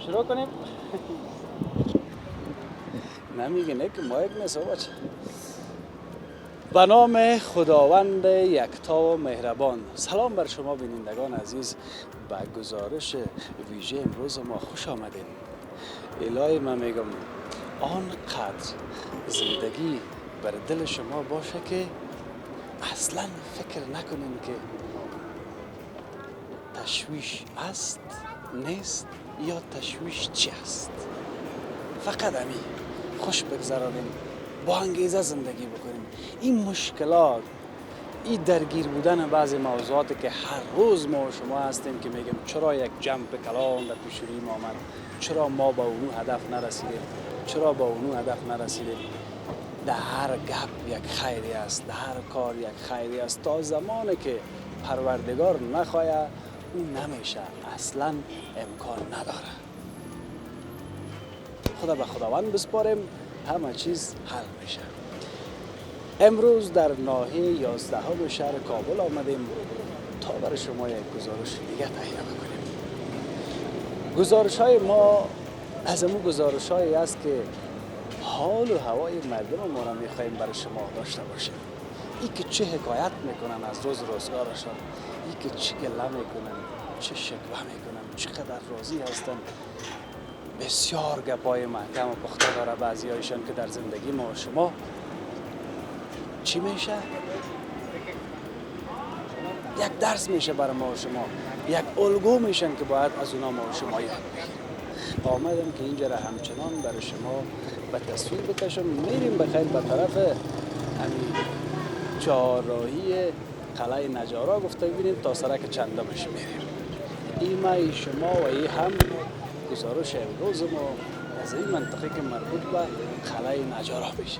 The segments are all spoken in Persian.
شروع کنیم. نمیگه نه که مایک نیست بچه. به نام خداوند یکتا و مهربان. سلام بر شما بینندگان عزیز. به گزارش ویژه امروز ما خوش آمدین. الهی من میگم آنقدر زندگی بر دل شما باشه که اصلا فکر نکنین که تشویش است نیست یا تشویش چی است. فقط همی خوش بگذرانیم، با انگیزه زندگی بکنیم. این مشکلات، این درگیر بودن بعضی موضوعاتی که هر روز ما و شما هستیم که میگیم چرا یک جنب کلان در پیش روی ما آمد، چرا ما با اونو هدف نرسیدیم، چرا با اونو هدف نرسیدیم. در هر گپ یک خیری است، در هر کار یک خیری است. تا زمانی که پروردگار نخواهد اون نمیشه، اصلا امکان نداره. خدا به خداوند بسپاریم، همه چیز حل میشه. امروز در ناحیه 11 شهر کابل آمدیم تا برای شما یک گزارش دیگه تهیه بکنیم. گزارش های ما از امون گزارش هایی است که حال و هوای مردم ما را میخواییم برای شما داشته باشیم. ای که چه حکایت میکنن از روز روزگارشان، ای که چه گله میکنن، چه شکوه میکنن، چقدر راضی هستن. بسیار گپای محکم و پخته داره بعضی هایشان که در زندگی ما و شما چی میشه؟ یک درس میشه برای ما و شما، یک الگو میشن که باید از اونا ما و شما یاد بگیریم. آمدم که اینجا را همچنان برای شما به تصویر بکشم. میریم بخیر به طرف همین چهارراهی قلعه نجارا گفته ببینیم تا سرک چندمش میریم. این ما شما و این هم گزارش امروز ما از این منطقه که مربوط به قلعه نجارا میشه.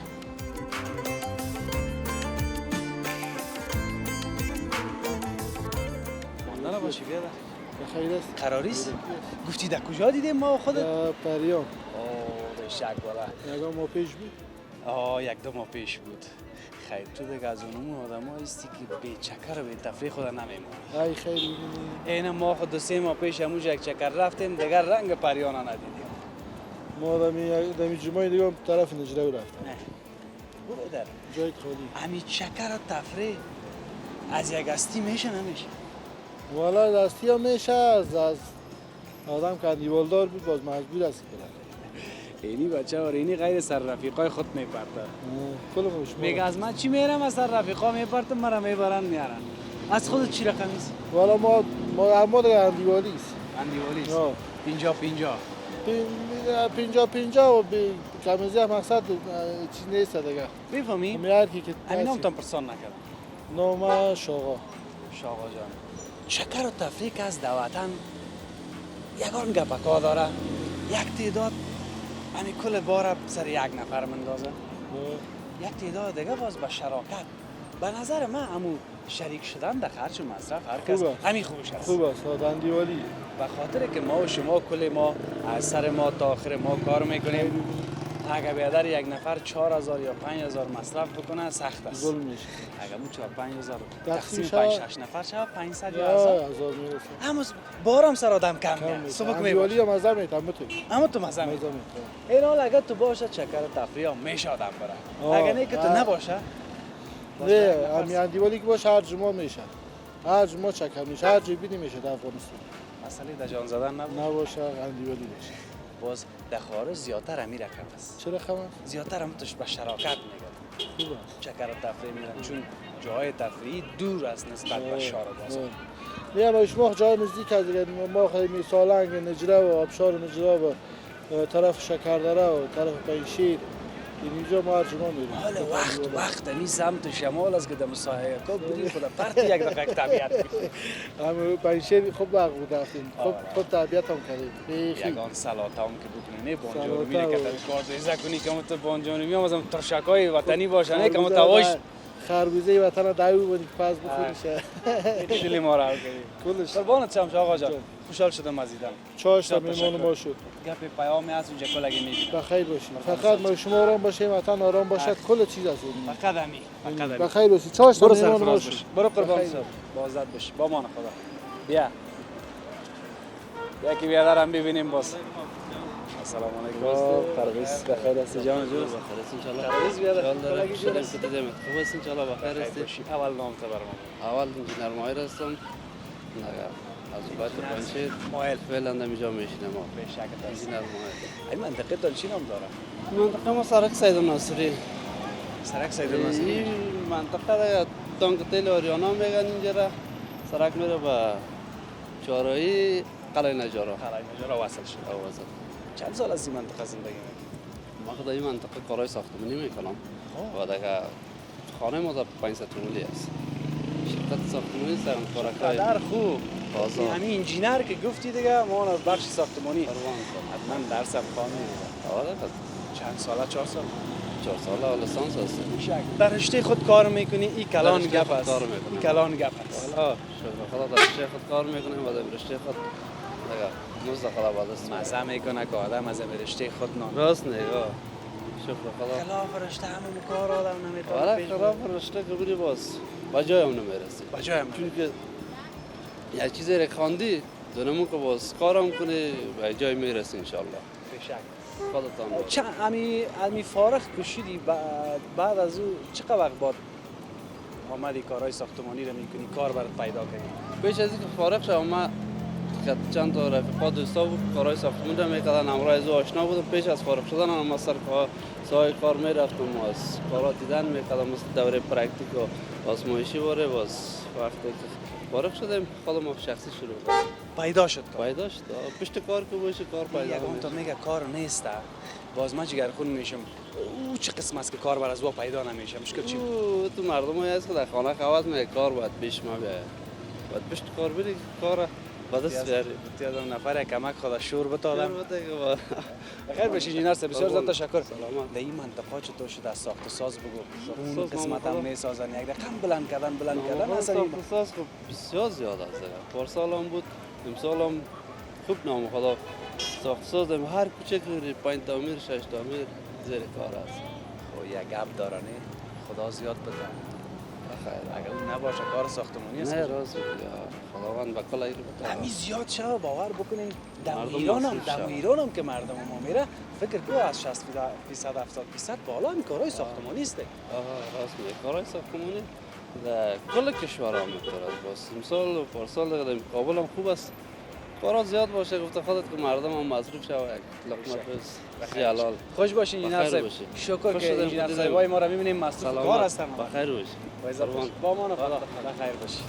ماندن باشی بیاده بخیر است. قراریست؟ گفتی در کجا دیدیم ما خودت؟ در پریان. اوه شک بالا. یکم ماه پیش بود. یک دو ماه پیش بود. خیر تو دیگه از اونمون آدم هستی که بی چکر و بی تفریح خود نمیمونی. ای خیر ببینی. این ما خود 2-3 ماه پیش همونجا یک چکر رفتیم دیگر رنگ پریانا ندیدیم. ما دمی جمعه دیگه طرف نجرا رفتم. نه برو در جای خالی. همین چکر و تفریح از یک هستی میشه نمیشه؟ والا دستی هم میشه از آدم که دیوالدار بود باز مجبور است کنه. اینی بچه ها اینی غیر سر رفیقای خود میپرده. کلمش میگه از من چی میرم از سر رفیقا میپرتم مرا میبرن میارن. از خودت چی رقمی است؟ والا ما دیگه اندیوالی است. اندیوالی است. 50 و کمیزی هم مقصد چیز نیست دیگه. بفهمی؟ میاد که همین نام تام پرسان نکردم. نام شاقا جان. چکر و تفریح که از دواتن یگان گپکا داره. یک تعداد همین کل بار سر یک نفر مندازه. یک تعداد دیگه باز به شراکت. به نظر من همون شریک شدن در خرج و مصرف هر کس همین خوبش هست. خوب است اندیوالی. به خاطر که ما و شما کل ما از سر ما تا آخر ما کار میکنیم. اگه بیادر یک نفر 4000 یا 5000 مصرف بکنه سخت است. ظلم میشه. اگه مو 5000 تقسیم تقسیم شد 5-6 نفر شد 500 یا 1000 میرسه. اما بارم سر آدم کم میاد. صبح اندیوالی هم مزه میتم تو. اما تو مزه میتم. این حال اگه تو باشه چکر تفریح هم میشه آدم بره. اگه نه که تو نباشه نه همین اندیوالی که باشه هر جمعه میشه. هر جمعه چکر میشه. هر جای بیدی میشه در افغانستان. مسئله در جان زدن نباشه اندیوالی میشه. باز در خارج زیادتر همین رقم است. چه رقم است؟ زیادتر هم توش به شراکت میگن. خوب است. چکر تفریح میرن چون جای تفریحی دور است نسبت به شهر باز. نه ما شما جای نزدیک از ما خیلی سالنگ نجرا و آبشار نجرا و طرف شکردره و طرف پنشیر اینجا ما هر جمعه میریم. حالا وقت می سمت شمال است که در مساحه کو بریم خدا پرت یک دقیقه طبیعت هم پنشیر خوب وقت بود رفتیم. خوب طبیعت هم کردیم. یگان سلات هم که بود نه بانجانی میره که کار دیزه کنی که تو بانجانی میام ازم ترشکای وطنی باشه نه که مو تواش خربوزه وطن دایو بود که پس بخوریشه. خیلی ما را کلش. قربانت شم آقا جان. خوشحال شدم عزیزم. چاش تا میمون ما شد. گپ پیامی از اونجا کلاگی میگی. بخیر باشید. فقط ما شما آرام باشیم وطن آرام باشد کل چیز است. فقط همی. بخیر باشید. چاش تا میمون ما شد. برو قربان صاحب. بازات باش. با مان خدا. بیا. یکی بیادر هم ببینیم باز. السلام علیکم. پرویز بخیر هستی جان جو؟ بخیر است ان پرویز بیاد. الله کلاگی شده جون. که دیدم خوب است ان شاء الله بخیر هستی. اول نام تو برام. اول انجینر ماهر هستم. نگاه از بعد پنجشیر مایل. فعلا اینجا میشینم. به شک است. انجینر ماهر. این منطقه دل چی نام داره؟ منطقه ما سرک سید ناصری. سرک سید ناصری. این منطقه را تانک تل اوریانا میگن اینجا را. سرک میره به چهارراهی قلعه نجارا. قلعه نجارا وصل شد. آواز. چند سال از این منطقه زندگی میکنی؟ ما خود این منطقه کارهای ساختمانی میکنم. و دیگه خانه ما در 500 تومانی است. شرکت ساختمانی سرم کارکای قدر خوب. بازار. همین انجینر که گفتی دیگه ما از بخش ساختمانی پروان حتما درسم خواندی. آره چند ساله 4 سال 4 ساله لیسانس است. در رشته خود کار میکنی این کلان رشته گپ خود است کار میکنم. این کلان گپ است والا شکر خدا در رشته خود کار میکنیم و در رشته خود دیگه مزدقل آباد است. مزه میکنه که آدم از رشته خود نان راست نگاه شکر خدا. خلاف رشته همون کار آدم نمیتونه والا پیش خلاف رشته کبیری باز با جای هم نمیرسی. با جایم چون که یک چیزی را خواندی دونمون که باز کارم کنی به جای میرسی انشالله. بشک خودتان چه امی فارغ کشیدی بعد از او چقدر وقت بعد آمدی کارهای ساختمانی رو میکنی کار برات پیدا کردی پیش از اینکه فارغ شدم ما چند تا رفیقا دوستا بود کارهای ساختمانی رو میکردن همراه از او آشنا بودم. پیش از فارغ شدن ما سر ساحه کار میرفتم از کارا دیدن میکردم مثل دوره پرکتیک و آزمایشی باره باز وقتی که فارغ شدم خودم شخصی شروع کردم. پیدا شد کار پیدا شد پشت کار که باشه کار پیدا یکم تو میگه کار نیست باز من جگرخون میشم او چه قسم است که کار بر از او پیدا نمیشه مشکل چی او تو مردم هست که در خانه خواهد میگه کار باید پیش ما بیاید باید پشت کار بری کار با دست بیاری. یادم نفر کمک خدا شور بتادم شور بخیر باشی انجینر صاحب بسیار زیاد تشکر سلامت. در این منطقه چطور شده از ساخت ساز بگو اون ساز قسمت هم معمولا. میسازن یک رقم بلند کردن اصلا این ساز خب بسیار زیاد است پارسال هم بود امسال هم خوب نام خدا ساخت ساز هم هر کوچه که بری 5 تعمیر 6 تعمیر زیر کار است. خب یک گپ داره نه خدا زیاد بده بخیر اگر اون نباشه کار ساختمانی است نه راست خداوند به کل ایر بده. همین زیاد شو باور بکنین در مردم ایران هم مصروف در شو. ایران هم که مردم ما میره فکر کو از 60% 70% بالا این کارهای ساختمانی است راست میگه کارهای ساختمانی در کل کشور هم میتونه باز امسال و پارسال در کابل هم خوب است کارا زیاد باشه گفته خودت که مردم هم مصروف شوه یک لقمه روز حلال. خوش باشین انجینر بخیر صاحب باشی. شکر خوش که شدم انجینر دیدم. صاحبای ما رو میبینیم مصروف سلامت. کار هستن بخیر باشی. با قربان. با امان خدا بخیر باشی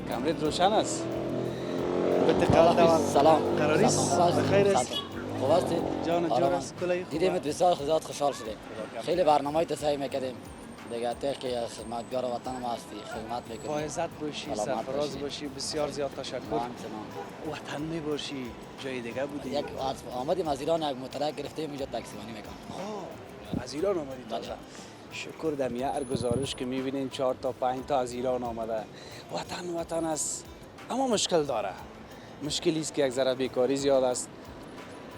کامرت روشن است به دقت سلام قراری است بخیر است خوب هستی؟ جان آرام جور است. است کلای دیدیمت بسیار زیاد خوشحال شدیم خیلی برنامه تو سعی میکردیم دیگه که خدمتگار وطن ما هستی خدمت با میکنیم عزت باشی سلامت سرفراز باشی. باشی بسیار زیاد تشکر همچنان وطن می باشی جای دیگه بودی یک آمدیم از ایران یک مترک گرفتیم اینجا تاکسیمانی میکنم از ایران آمدی بله. تازه شکر دم هر گزارش که میبینین 4 تا 5 تا از ایران آمده وطن است اما مشکل داره مشکلی است که یک ذره بیکاری زیاد است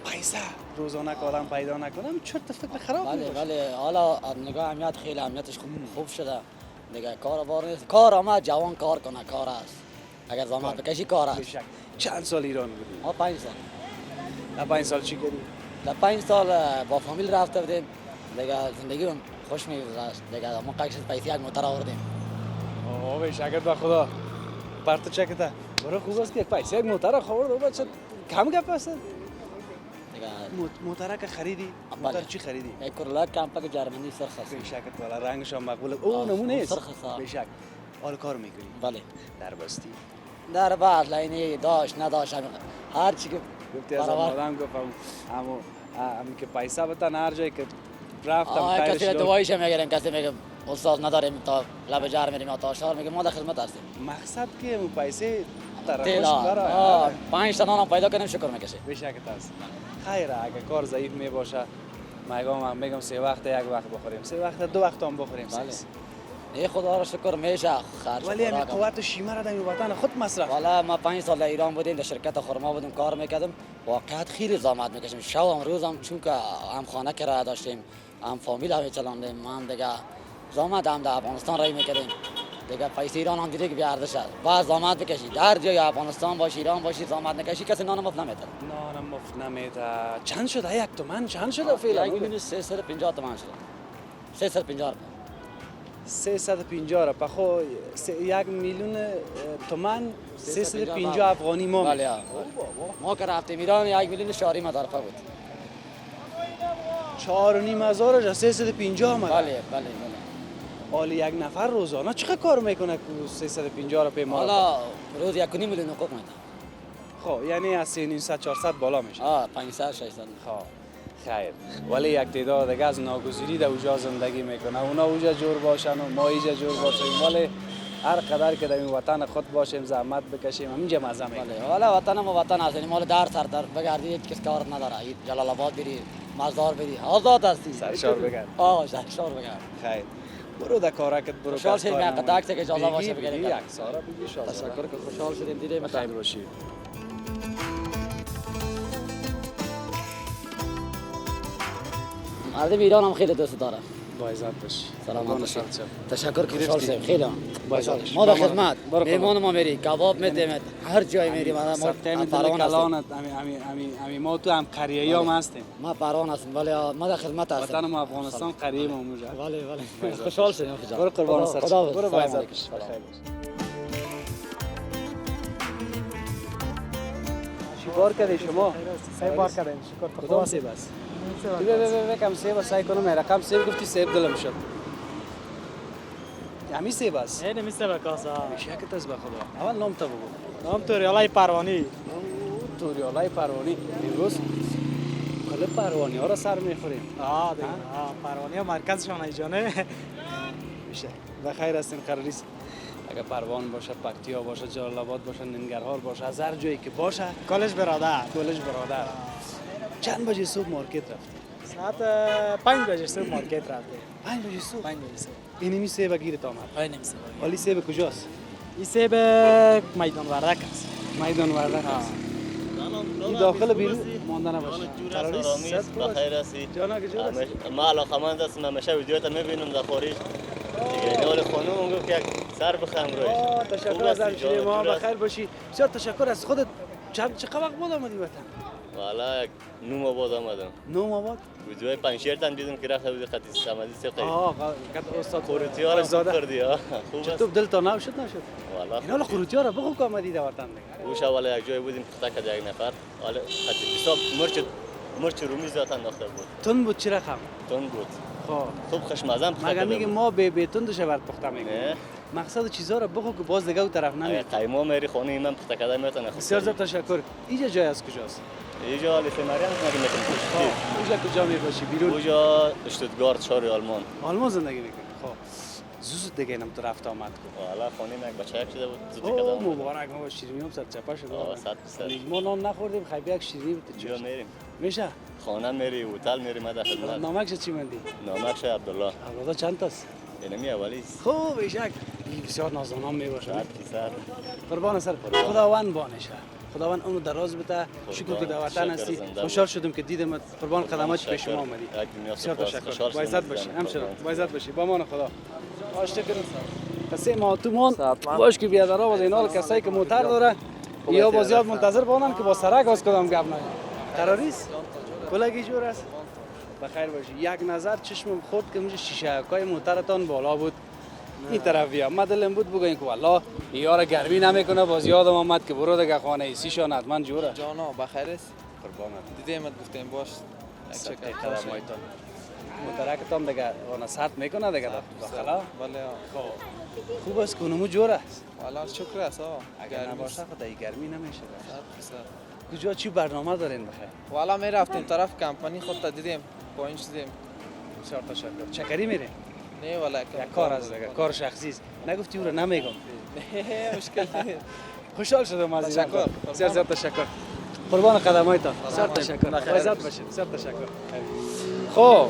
پیسه روزانه که آدم پیدا نکنم چرت فکر خراب بله می‌باشه. بله حالا نگاه اهمیت خیلی اهمیتش خوب شده دیگه کار بار نیست کار آمد جوان کار کنه کار است اگر زحمت بکشی کار است بیشک. چند سال ایران بودی؟ ما 5 سال در 5 سال چی کردی؟ در 5 سال با فامیل رفته بودیم دیگه زندگی رو خوش میگذشت دیگه ما قکش پیسه یک موتر آوردیم آه بیشکر به خدا پرت چکته برای خوب است که یک پیسه یک موتر خورد و بچه کم گپ است دیگه موتر که خریدی؟ بله. موتر چی خریدی؟ یک کرولا کمپک جرمنی سرخ است بیشک والا رنگش هم مقبول او نمونه است سرخ است. بیشک حال کار میکنی بله در بستی در بعد لینی داشت نداشت هر چی که گفتی از برابر. آدم گفتم همین که پیسه بتن هر جایی که رفتم کسی خیرش به داد دوایش میگیریم کسی میگه استاد نداریم تا لب جر میریم یا تا شهر میگه ما در خدمت هستیم مقصد که اون پیسه طرفش تیلا برای 5 تا نان پیدا کنیم شکر میکشیم بیشک است خیره اگه کار ضعیف می باشه میگم 3 وقت یک وقت بخوریم 3 وقت 2 وقت هم بخوریم بله ای خدا رو شکر میشه خرج ولی همین خوراکم. قوت و شیمه را در این وطن خود مصرف والا ما 5 سال در ایران بودیم در شرکت خرما بودیم کار میکردیم واقعا خیلی زحمت میکشیم شب هم روز هم چون که هم خانه کرایه داشتیم هم فامیل هم چلاندیم ما هم دیگه زحمت هم در افغانستان رای میکردیم دیگه پیسه ایران هم دیگه بی ارزش است. باز زحمت بکشید. هر جای افغانستان باشی، ایران باشی، زحمت نکشی کسی نان مفت نمیده. نانم مفت نمیده. چند شده 1 تومن؟ چند شده فعلا؟ 1,350 تومان شده. 350. 350 را پخو 1 میلیون تومن 350 افغانی ما. بله. ما که رفتیم ایران 1 میلیون شاری مدارفه بود. 4,500 را 350 آمد. بله. حالا یک نفر روزانه چقدر کار میکنه که 350 را پی ما؟ حالا روز 1.5 میلیون حقوق میده. خب یعنی از 300 400 بالا میشه. 500 600. خب خیر. ولی یک تعداد دیگه از ناگزیری در اونجا زندگی میکنه. اونا اونجا جور باشن و ما اینجا جور باشیم. ولی هر قدر که در این وطن خود باشیم زحمت بکشیم اینجا مزه میکنیم. بله. حالا وطن ما وطن است. یعنی مال در سر در بگردی هیچ کس کار نداره. جلال آباد بری، مزار بری، آزاد هستی. سرشار بگرد. سرشار بگرد. خیر. برو در کارکت برو. خوشحال شدیم یک تاکسی که اجازه باشه بگیریم. یک سارا بگی شاد. تشکر که خوشحال شدیم دیدیم. خیر باشی. مردم ایران هم خیلی دوست داره. با عزت باشی. سلامت باشی. شاد شد. تشکر که خوشحال شدیم. خیلی با عزت باشی. ما در خدمت. برو میهمان ما میری، کباب میدیم، هر جای میریم. ما پروان کلانت امی ما تو هم قریه هم هستیم. ما پروان هستیم ولی ما در خدمت هستیم. وطن ما افغانستان قریه ما اونجا. بله. خوشحال شدیم. برو قربان سر. برو با عزت باشی. چیکار کردی شما؟ 3 بار کردیم. شکر کدام سیب است؟ کم سیب سعی کنم رقم سیب گفتی سیب دلم شد. همین سیب است. این میسه کاسا. شکت از به خدا. اول نام تو بگو. نام توریالای پروانی. توریالای پروانی. امروز کل پروانی ها را سر میخوریم. دیگه. پروانی ها مرکزشان ایجانه. میشه. و خیر هستین قراریست. اگر پروان باشه، پکتیا باشه، جلال آباد باشه، ننگرهار باشه، از هر جایی که باشه، کالج برادر. چند بجه صبح مارکت رفت؟ ساعت 5 بجه صبح مارکت رفتیم. 5 بجه صبح. 5 بجه صبح. اینمی سیب گیرت آمد. نمیشه. ولی سیب کجاست؟ این سیب میدان وردک است. میدان وردک است. این داخل بیرون مانده نباشه. قراریست بخیر هستی. جانا که جور است. ما علاقمند هستم همیشه ویدیوات میبینم در خارج. دیگه اینال خانم گفت که سر بخم روش. تشکر از همشیره ما بخیر باشی. بسیار تشکر از خودت. چقدر وقت بود آمدی وطن؟ والا یک 9 ماه بعد آمدم. 9 ماه بعد؟ ویدیوهای پنجشیر تن دیدم که رفته بودی خطی سمدی سه قید. قد استاد خوروتی ها را خوب کردی ها. خوب است. چطور دل تا نشد؟ والا اینا خوروتی ها را بگو که آمدی در وطن دیگه. اوش اولا یک جای بودیم پخته کرد یک نفر. حالا خطی حساب مرچ رومی زیاد انداخته بود. تون بود چی رقم؟ تون بود. خب خوب خشمزن پخته مگر کرده میگه بود. ما به تندش ورد پخته میگیم. نه. مقصد چیزا را بگو که باز دیگه اون طرف نمیاد. قیما میری خانه من پخته کرده میتونه. بسیار زیاد تشکر. اینجا جای از کجاست؟ اینجا لیسه مریم مگه میتونی. اینجا کجا میباشی بیرون؟ اونجا اشتوتگارت شهر آلمان. آلمان زندگی میکنی. خب زود دیگه اینم تو رفت آمد کن. والا خانه یک بچه شده بود زود اوه کردم. مبارک ما شیرینی هم سر چپا شد. 100%. ما نان نخوردیم خیلی یک شیرینی بود جا میریم. میشه؟ خانه میری هتل میری ما در خدمت. نامکش چی مندی؟ نامکش عبدالله. عبدالله چند تاست؟ اینمی اولیست. خوب بیشک بسیار نازنان میباشه. 100%. قربان سر خداوند بانشه. خداوند اونو دراز بده. شکر که در وطن هستی. خوشحال شدم که دیدم قربان قدمات پیش ما آمدی. بسیار تشکر. با عزت باشی. همشرا با عزت باشی. با امان خدا. آشتکر کسی ما تو مان باش که بیادرها و اینا کسایی که موتر داره یا با زیاد منتظر بانن که با سرک از کدام گپ نگه. قراریست کلگی جور است. بخیر باشی. یک نظر چشمم خورد که میشه شیشه کای موترتان بالا بود. این طرف بیا. من دلم بود بگم که والله یار گرمی نمیکنه. باز یادم آمد که برو دیگه خانه ایسی شان حتما جوره. جانا بخیر است. قربانت. دیدیم گفتیم باش. یک چک قدم مایتان. موترکتان دیگه اون سرد میکنه دیگه داخل. بله. خوب است که اونمو جوره است. والا شکر است ها. اگر نباشه خدا گرمی نمیشه. 100%. کجا چی برنامه دارین بخیر؟ والا می رفتیم طرف کمپانی خود تا دیدیم پایین شدیم. بسیار تشکر. چکری میرین؟ نه والا یک کار است دیگه. کار شخصی است. نگفتی او رو نمیگم. نه مشکل نیست. خوشحال شدم از این. تشکر. بسیار زیاد تشکر. قربان قدمایتان. بسیار تشکر. با عزت باشید. بسیار تشکر. خب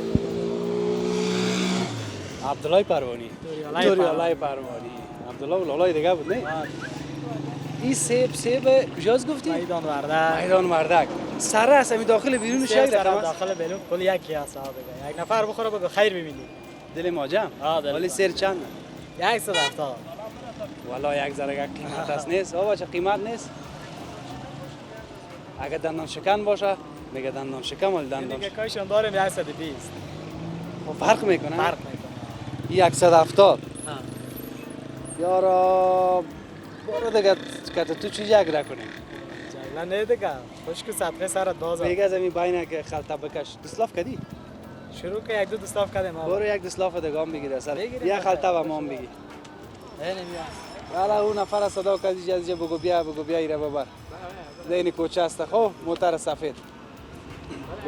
عبدالله پروانی. توریالای پروانی. عبدالله لالای دیگه بود نه؟ این سیب کجاست گفتی؟ میدان وردک. میدان وردک. سره است می داخل بیرون شهر داخل بیرون کل یکی است دیگه. یک نفر بخوره بگو خیر ببینی. دل ماجم. دل ولی سر چند؟ 170. والا یک ذره قیمت است نیست آقا چه قیمت نیست اگه دندان شکن باشه میگه دندان شکم ولی دندان دیگه کایشون داریم 120 خب فرق میکنه فرق میکنه 170 یارا برو دیگه که تو چی جگر کنی جایلا نه دیگه خوش که صدقه سرت بازار دیگه زمین باینه که خلطه بکش دسلاف کدی شروع که یک دو دستاف کردیم برو یک دسلاف دیگه هم بگیره سر یه خلطه و ما هم بگی حالا اون نفر صدا کردی جزیه بگو بیا ایره ببر دین کوچه است خب موتر سفید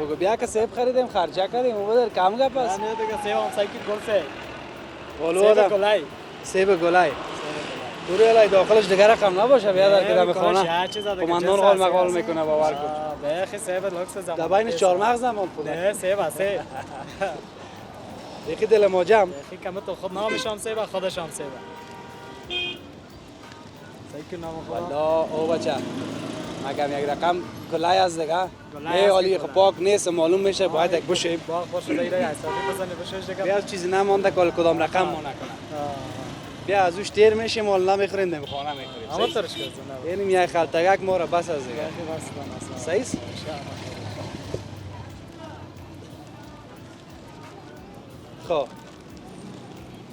بگو بیا که سیب خریدیم خرچه کردیم او بدر کم گپ است نه دیگه سیب هم سایکی گل سه اولو سیب آدم گلای سیب گلای برو الهی داخلش دیگه رقم نباشه بیا در کدام خانه کماندان قال مقال میکنه باور کن بخی سیب لوکس زمان در بین چهار مغز هم پول نه سیب است یکی دل ما جمع بخی کم تو خود نامش هم سیب خودش هم سیب سایکی نام خود والا او بچه مگم یک رقم کلای از دیگه گلای نه است حالی که پاک نیست معلوم میشه باید یک بشیم باغ باشه دیگه حسابی بزنه بشش دیگه بیا چیزی نمانده که کدام رقم ما نکنه بیا از اوش تیر میشیم مال نمیخوریم نمی خانه میخوریم اما ترش کردن اینیم یک خلطگک ما را بس از دیگه صحیح است؟ خب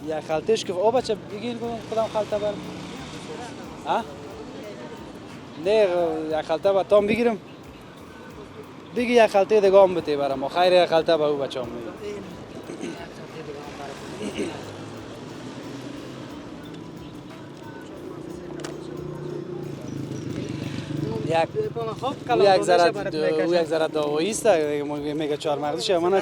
یک خلطش که او بچه بگیر کدام خلطه بر ها؟ نه یک خلطه با تام بگیرم بگی یک خلطه دیگه هم بته برم خیر یک خلطه با او بچه هم میگم یک ذره داوایی است میگه چهار مغزش من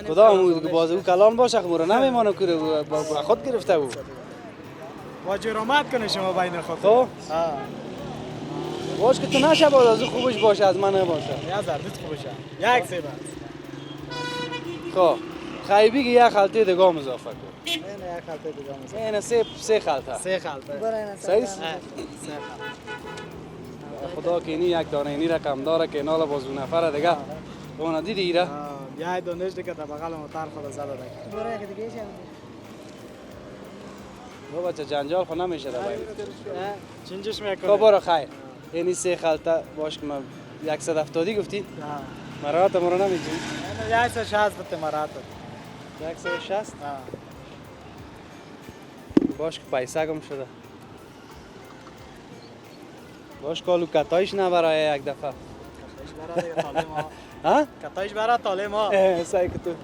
کدام باز او کلان باشه خمور نمیمانه که با خود گرفته بود با جرامت کنه شما بین خود تو باش که تو نشه باز از او خوبش باشه از من نباشه یا زردت خوبشه یک سیب است خب خیلی بگی یک خلطه دیگه هم اضافه کن نه یک خلطه دیگه هم این سه خلطه سه خلطه صحیح است؟ سه خلطه خدا که اینی یک دانه اینی رقم داره که نالا باز اون نفر دیگه اون دیدی ایره یه دونش دیگه در بغل موتر خود زده دیگه برای یک دیگه با بچه جنجال خود نمیشه در باید چینجش میکنه خب برو خیر اینی سه خلطه باش که من 170 گفتی؟ مرات مرا نمیجی؟ نه 160 بته مرات 160 باش که پیسه گم شده باش کالو کتایش نبرای یک دفعه ها؟ کتایش برای طالع ما سعی که تو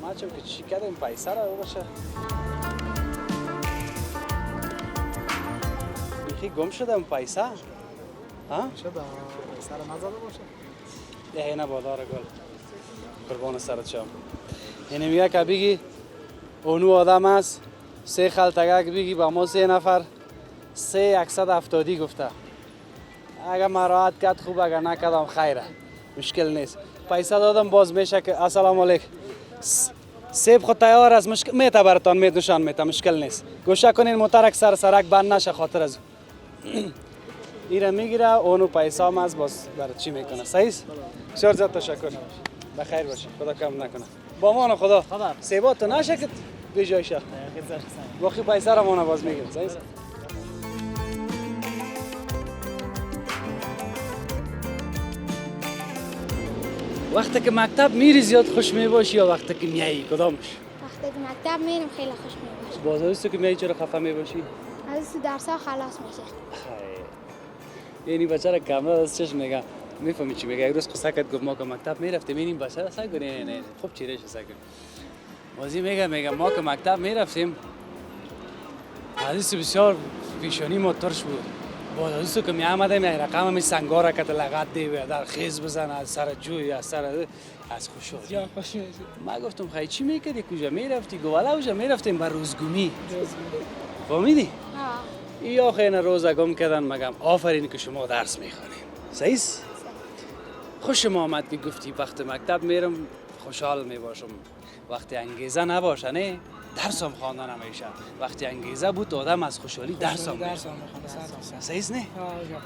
ما چون که چی کردیم پیسه را باشه بیخی گم شده اون پیسه ها؟ شده سر نزده باشه اینه بادار گل قربان سرت شم اینه میگه که بگی اونو آدم است سه خلطگک بگی با ما 3 نفر 170 گفته اگر مراحت کرد خوب اگر نکردم خیره مشکل نیست پیسه دادم باز میشه که السلام علیکم سیب خود تیار است مشکل میته براتان نشان میته مشکل نیست گوشه کنین موترک سرک بند نشه خاطر از ایره میگیره اونو پیسه هم از باز برات چی میکنه صحیح است بسیار زیاد تشکر بخیر باشی خدا کم نکنه با مان خدا سیبات تو نشه که بجایشه باقی پیسه را مانو باز میگیره صحیح است وقتی که مکتب میری زیاد خوش میباشی یا وقتی که میایی کدامش؟ وقتی که مکتب میرم خیلی خوش میباشم. باز از تو که میایی چرا خفه میباشی؟ از تو درسا خلاص میشه. یعنی بچه را کاملا از چش میگه میفهمی چی میگه یک روز قصه کرد گفت ما که مکتب میرفتیم این بچه را سگ نه خوب چیرش سگ بازی میگه ما که مکتب میرفتیم حدیث بسیار پیشانی ما ترش بود باز از تو که می آمدیم یک رقم می سنگاره که لغت دی و در خیز بزنه از سر جوی از سر از خوشحالی ما گفتم خیلی چی میکردی کجا میرفتی گفت اوجا میرفتیم بر روزگومی فهمیدی یا خیلی روزا گم کردن مگم آفرین که شما درس میخوانید صحیح است خوش آمد که گفتی وقت مکتب میرم خوشحال میباشم وقتی انگیزه نباشه نه درسم خواندن نمیشه وقتی انگیزه بود آدم از خوشحالی درسم میخونه صحیح است نه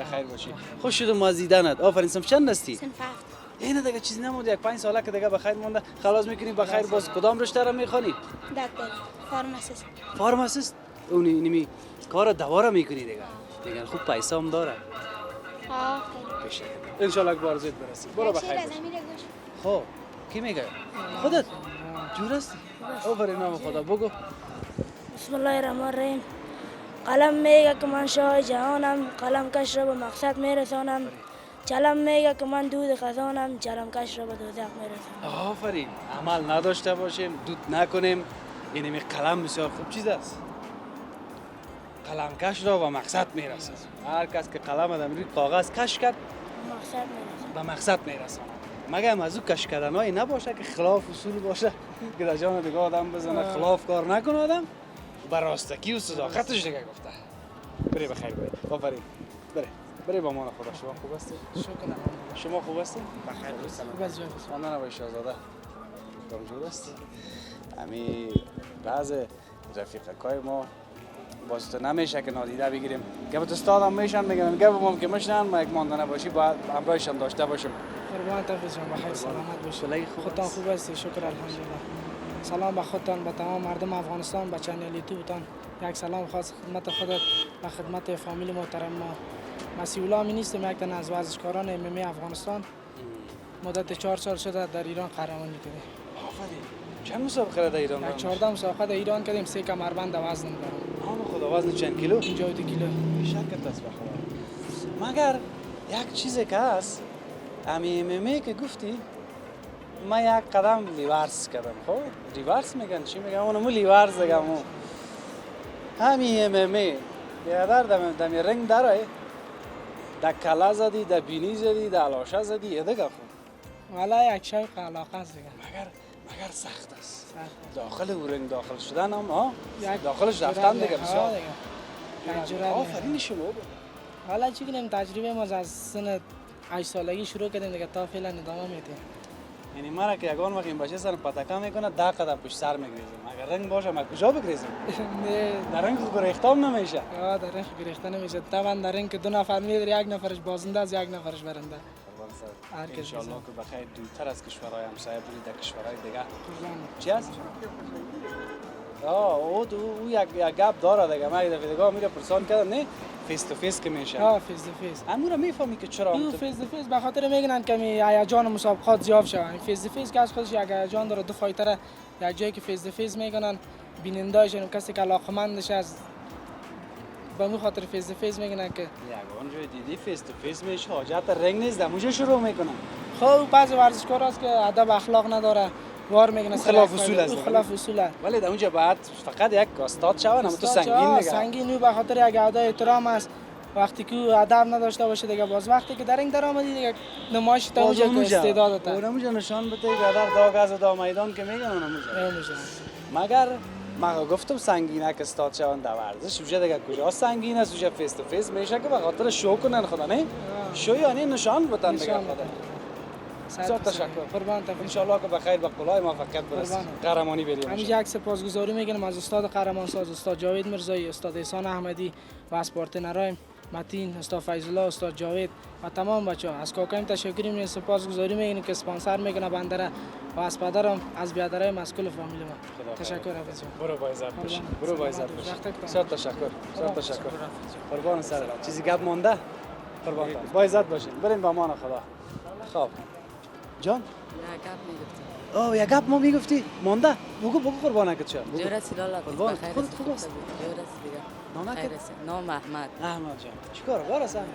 بخیر باشی خوش شدم از دیدنت آفرین صنف چند هستی صنف 7 اینه دیگه چیزی نمونده یک 5 ساله که دیگه بخیر مونده خلاص میکنی بخیر باز کدام رشته را میخوانی دکتر فارماسیست فارماسیست اون اینمی کار دواره میکنی دیگه خوب پیسه هم داره آه بشه ان شاء الله بار زود برسی برو بخیر باش. خب کی میگه خودت جور هستی اوفر نام خدا بگو بسم الله الرحمن الرحیم. قلم میگه که من شاه جهانم، قلم کش را به مقصد میرسانم. چلم میگه که من دود خزانم، چلم کش را به دوزخ میرسانم. آفرین عمل نداشته باشیم دود نکنیم اینمی قلم بسیار خوب چیز است قلم کش را به مقصد میرسد هر کس که قلم آدم روی کاغذ کش کرد مقصد میرسانم. به مقصد میرساند مگه هم از او کش کردنهایی نباشه که خلاف اصول باشه که در جان دیگه آدم بزنه خلاف کار نکنه آدم به راستگی و صداقتش دیگه گفته بری بخیر بری آفرین بری با مان خدا شما خوب هستی شکر شما خوب هستی بخیر خوب از جان خواندن آقای شاهزاده کامجور هستی امی بعض رفیقای ما باز تو نمیشه که نادیده بگیریم گفت استادم میشن میگن گفت ما که میشن ما یک ماندنه باشی باید همراهشان داشته باشیم قربان تفیز جان بخیر سلامت باشید خودتان خوب هستی شکر الحمدلله سلام به خودتان به تمام مردم افغانستان به چنل یوتیوبتان یک سلام خاص خدمت خودت و خدمت فامیل محترم ما مسیح الله نیستم یک تن از ورزشکاران MMA افغانستان مدت 4 سال شده در ایران قهرمانی کردیم آفرین چند مسابقه در ایران یک 14 مسابقه در ایران کردیم 3 کمربند وزن دارم آم خدا وزن چند کیلو 52 کیلو شکر است بخدا مگر یک چیزی که هست MMA که گفتی من یک قدم لیورس کردم خب ریورس میگن چی میگن اونمو لیورس دیگه مو همین MMA بیادر دم رنگ داره در کلا زدی در بینی زدی در علاشه زدی دیگه خوب والا یک شوق علاقه است دیگه مگر سخت است داخل او رنگ داخل شدن هم داخلش رفتن دیگه بسیار آفرین شما حالا چی کنیم تجربه ما از سن 8 سالگی شروع کردیم دیگه تا فعلا ادامه میدیم یعنی مرا که یگان وقت این بچه سر پتکا میکنه 10 قدم پشت سر میگریزم اگر رنگ باشه ما کجا بگریزم نه در رنگ خوب ریختام نمیشه در رنگ گریخته نمیشه طبعا در رنگ که 2 نفر میداری یک نفرش بازنده است یک نفرش برنده ان شاء الله که بخیر دورتر از کشورهای همسایه برید در کشورهای دیگه چی هست او یک گپ داره دیگه من یه دفعه دیگه میره پرسان کردم نه فیس تو فیس که میشه فیس تو فیس امورا میفهمی که چرا فیس تو فیس به خاطر میگن که هیجان مسابقات زیاد شوه فیس تو فیس که از خودش یک هیجان داره دو فایتر یک جایی که فیس تو فیس میگنن بیننده‌شون کسی که علاقمندش از به مو خاطر فیس تو فیس میگن که یگان جای دیدی فیس تو فیس میشه حاجت رنگ نیست دموجه شروع میکنن خب بعضی ورزشکار هست که ادب اخلاق نداره وار میگن خلاف اصول است خلاف اصول است ولی در اونجا بعد فقط یک استاد شوه اما تو سنگین نگه سنگین به خاطر یک ادای احترام است وقتی که ادب نداشته باشه دیگه باز وقتی که در این درآمدی دیگه نمایش تا اونجا که استعدادت اونموجا نشان بده برادر داغ از دا میدان که میگن اونموجا مگر ما گفتم سنگینه که استاد شوند در ورزش اونجا دیگه کجا سنگین است اونجا فیس تو فیس میشه که به خاطر شو کنن خدا نه شو یعنی نشان بدن دیگه خدا بسیار تشکر قربان ان شاء الله که بخیر به قلای موفقیت برسید قهرمانی بریم همینجا یک سپاسگزاری میگم از استاد قهرمانساز استاد جاوید میرزایی استاد احسان احمدی و از پارتنرای متین استاد فیض الله استاد جاوید و تمام بچه‌ها از کاکایم تشکر میگم سپاسگزاری میگم که اسپانسر میکنه بنده و از پدرم از بیادرای مسئول فامیل ما تشکر حافظ جان برو با عزت باش برو با عزت باش بسیار تشکر قربان سر چیزی گپ مونده قربان با عزت باشین بریم با امان خدا خب جان یا گپ ما میگفتی مونده بگو قربانه که چرا جورا سلالا قربان خود خوب است جورا دیگه نام خیر است نام احمد جان چیکار وارس احمد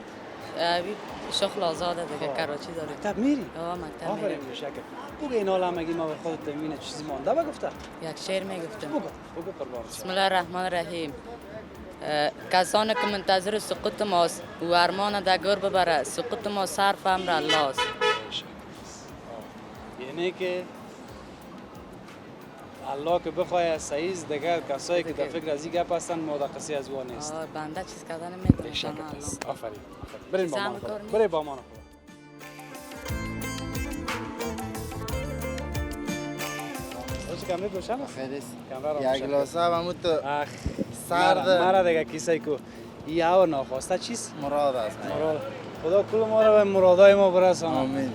شغل آزاده دیگه کراچی داره مکتب میری مکتب میری آفرین شکر بگو این حالا مگی ما به خودت تمین چیزی مونده بگفته یک شعر میگفتم بگو قربان بسم الله الرحمن الرحیم کسانی که منتظر سقوط ماست و ارمان دگر ببره سقوط ما صرف امر الله است یعنی که الله که بخواه سعیز دیگر کسایی که در فکر از این گپ هستن مدقسی از وان نیست بنده چیز کردن نمیتونه آفرین بریم با ما بریم با ما کامل روشن است یک گلاس هم همون تو سرد مرا دیگه کیسه کو یا ناخواسته چیست مراد است مراد خدا کل ما را به مرادای ما برساند آمین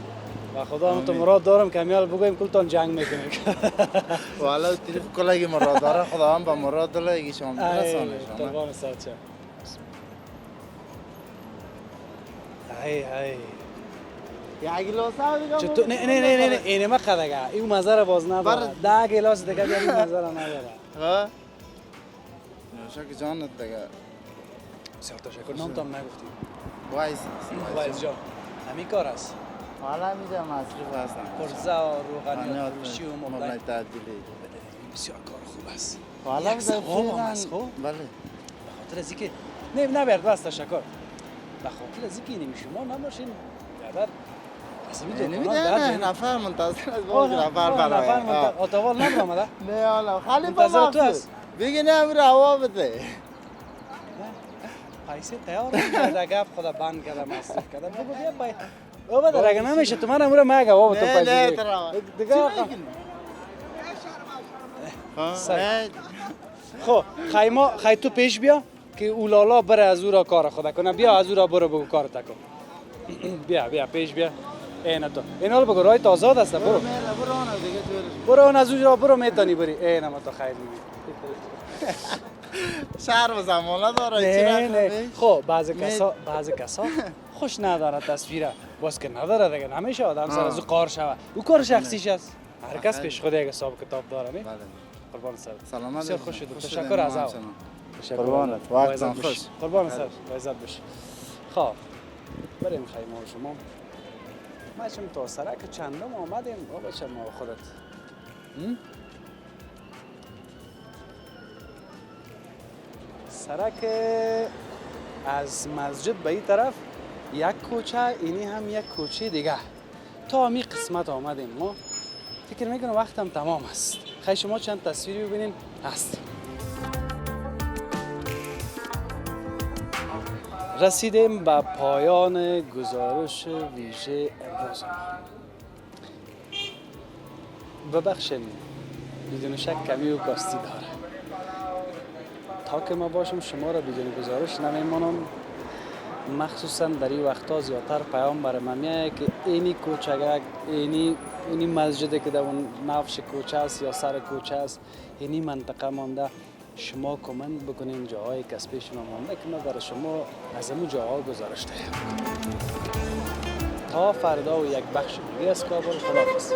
و خدا هم تو مراد دارم که همیال بگویم کلتان جنگ میکنیم. والا تریف کلاگی مراد داره خدا هم با مراد داره شما برسانه شما. تبان سرچه. ای یا گلاس ها دیگه. چطور نه اینه ما خداگه. این مزه را باز نداره. 10 گلاس دیگه بیاری مزه را نداره. ها؟ نوشک جانت دیگه. بسیار تشکر. نام تام نگفتی. وایس جان. همین کار است. حالا میگم مصرف هستم. پرزا و روغنیات فروشی و مبلغ تعدیلی. بسیار کار خوب است. حالا یک ثواب هم است خب؟ بله. به خاطر از اینکه نه برد بس تشکر. به خاطر از اینکه شما نباشین برادر. نمیدونم نفر منتظر از باید نفر برای آتوال نبرامده؟ نه حالا خالی منتظر تو هست بگی نه امیر هوا بده پیسه تیار کرده گفت خدا بند کرده مصرف کرده بگو بیا بای او بده اگه نمیشه تو من امور مگه هوا تو پیسه نه ترا دیگه خب خی تو پیش بیا که اولالا بره از او را کار خدا کنه بیا از او را برو بگو کار تا کن بیا پیش بیا اینا تو اینا رو بگو رایت آزاد است برو برو اون از اونجا برو میتونی بری اینا ما تو خیر میبینی شهر و زمانه داره نه خب بعضی کسا خوش نداره تصویره باز که نداره دیگه نمیشه آدم سر از او قار شوه او کار شخصیش است هر کس پیش خود یک حساب کتاب داره نه قربان سر سلامت بسیار خوش شد تشکر از او قربانت وقتتون خوش قربان سر عزت بش خب بریم خیمه شما ما چون تا سرک چندم آمدیم بابا چه ما خودت سرک از مسجد به این طرف یک کوچه اینی هم یک کوچه دیگه تا می قسمت آمدیم ما فکر میکنم وقتم تمام است خیلی شما چند تصویری ببینین هست رسیدیم به پایان گزارش ویژه امروز ببخشید بدون شک کمی و کاستی داره تا که ما باشیم شما را بدون گزارش نمیمانم مخصوصا در این وقتا زیادتر پیام برای من میاد که اینی کوچگک اینی مسجد که در اون نفش کوچه است یا سر کوچه است اینی منطقه مانده شما کامنت بکنین جاهای کسبی شما مانده که ما برای شما از همون جاها گزارش دهیم تا فردا و یک بخش دیگه از کابل خداحافظ